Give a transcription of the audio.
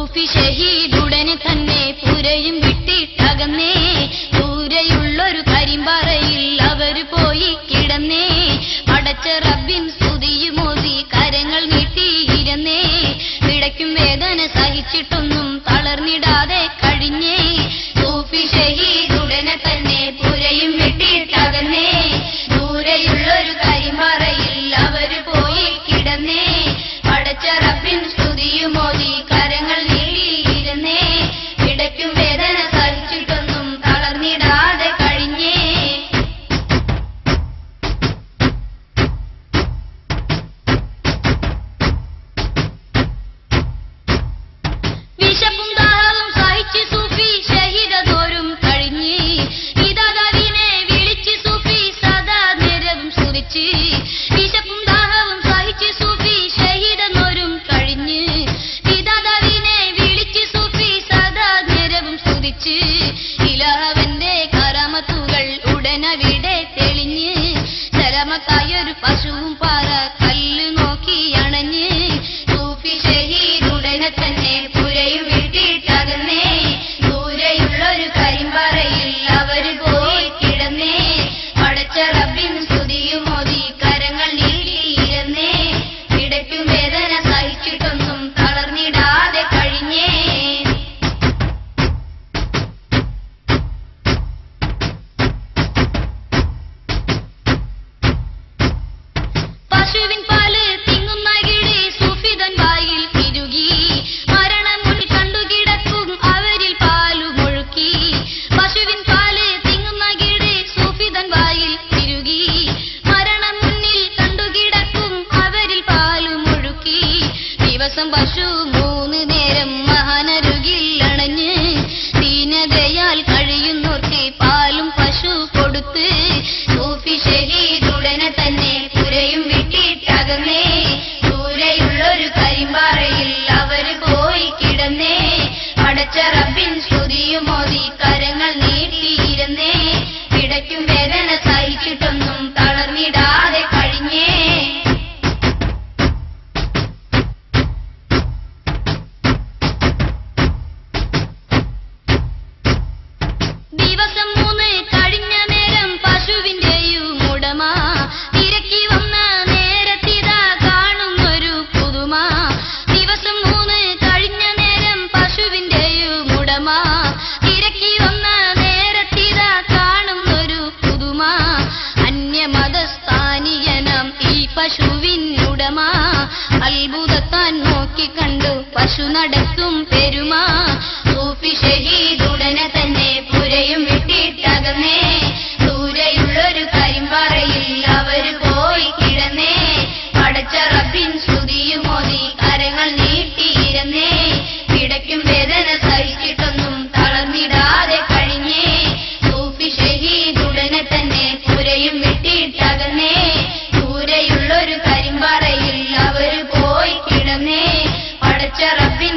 സൂഫി ഷഹീദുടനെ തന്നെ പുരയും വിട്ടിട്ടകന്നേ. ദൂരെയുള്ളൊരു കരിമ്പാറയിൽ അവര് പോയി കിടന്നേ. അടച്ച റബ്ബിൻ സ്തുതിയുമോതി കരങ്ങൾ നീട്ടിയിരുന്നേ. പിടയ്ക്കും വേദന സഹിച്ചിട്ടൊന്നും തളർന്നിടാതെ കഴിഞ്ഞേ. സൂഫി ഷഹീദുടനെ തന്നെ പുരയും വിട്ടിട്ടകന്നേ. ദൂരെയുള്ളൊരു കരിമ്പാറയിൽ അവര് പോയി കിടന്നേ. അടച്ച റബ്ബിൻ സ്തുതിയുമോതി കരങ്ങൾ നീട്ടിയിരുന്നേ. പിടയ്ക്കും വേദന സഹിച്ചിട്ടൊന്നും തളർന്നിടാതെ കഴിഞ്ഞേ. വിശപ്പും ദാഹവും സഹിച്ച് സൂഫി ഷഹീദോരും കഴിഞ്ഞ്. ഇതാദാവിനെ വിളിച്ച് സൂഫി സദാ നേരവും സ്തുതിച്ച്. വിശപ്പും ദാഹവും സഹിച്ച് സൂഫി ഷഹീദോരും കഴിഞ്ഞ്. ഇതാദാവിനെ വിളിച്ച് സൂഫി സദാ നേരവും സ്തുതിച്ച്. ഇലാഹവന്റെ കറാമത്തുകൾ ഉടനവിടെ തെളിഞ്ഞ്. സലാമത്തായൊരു പശുവും പാറ കല്ല് നോക്കി അണഞ്ഞ്. സൂഫി ഷഹീദുടനെ തന്നെ പുരയും വിട്ടിട്ടകന്നേ. ദൂരെയുള്ളൊരു കരിമ്പാറയിൽ അവര് പോയി കിടന്നേ. അടച്ച റബ്ബിൻ സ്തുതിയുമോതി കരങ്ങൾ നീട്ടിയിരുന്നേ. പിടയ്ക്കും വേദന സഹിച്ചിട്ടൊന്നും തളർന്നിടാതെ കഴിഞ്ഞേ. പശുവിൻ പാല് തിങ്ങുന്ന കിളി സൂഫിതൻ വായിൽ തിരുകി. മരണം മുന്നിൽ കണ്ടുകിടക്കും അവരിൽ പാലുമൊഴുക്കി. പശുവിൻ പാല് തിങ്ങുന്ന കിളി സൂഫിതൻ വായിൽ തിരുകി. മരണം മുന്നിൽ കണ്ടുകിടക്കും അവരിൽ പാലുമൊഴുക്കി. ദിവസം പശു 3 നേരം മഹാനരുകിൽ അണഞ്ഞ്. ദീനതയാൽ കഴിയുന്നോർക്ക് പാലും പശു കൊടുത്ത്. സൂഫി ഷഹീദുടനെ തന്നെ പുരയും വിട്ടിട്ടകന്നേ. ദൂരെയുള്ളൊരു കരിമ്പാറയിൽ അവര് പോയി കിടന്നേ. അടച്ച റബ്ബിൻ സ്തുതിയുമോതി കരങ്ങൾ നീട്ടിയിരുന്നേ. പിടയ്ക്കും വേദന സഹിച്ചിട്ടൊന്നും തളർന്നിടാതെ കഴിഞ്ഞേ. ദിവസം 3 കഴിഞ്ഞ നേരം പശുവിന്റെയും ഉടമ തിരക്കി വന്ന നേരത്തിതാ കാണുന്നൊരു പുതുമ. ദിവസം 3 കഴിഞ്ഞ നേരം പശുവിന്റെയും ഉടമ തിരക്കി വന്ന നേരത്തിതാ കാണുന്നൊരു പുതുമ. അന്യമതസ്ഥാനിയനം ഈ പശുവിൻ ഉടമ അത്ഭുതത്താൻ നോക്കിക്കണ്ടു പശു നടത്തും പെരുമ. സൂഫി ഷഹീദുടനെ തന്നെ പുരയും വിട്ടിട്ടകന്നേ. ദൂരെയുള്ളൊരു കരിമ്പാറയിൽ അവര് പോയി കിടന്നേ. അടച്ച റബ്ബിൻ സ്തുതിയുമോതി കരങ്ങൾ നീട്ടിയിരുന്നേ. പിടയ്ക്കും വേദന സഹിച്ചിട്ടൊന്നും തളർന്നിടാതെ കഴിഞ്ഞേ. സൂഫി ഷഹീദുടനെ തന്നെ പുരയും വിട്ടിട്ടകന്നേ. ദൂരെയുള്ളൊരു കരിമ്പാറയിൽ അവര് പോയി കിടന്നേ. അടച്ച റബ്ബിൻ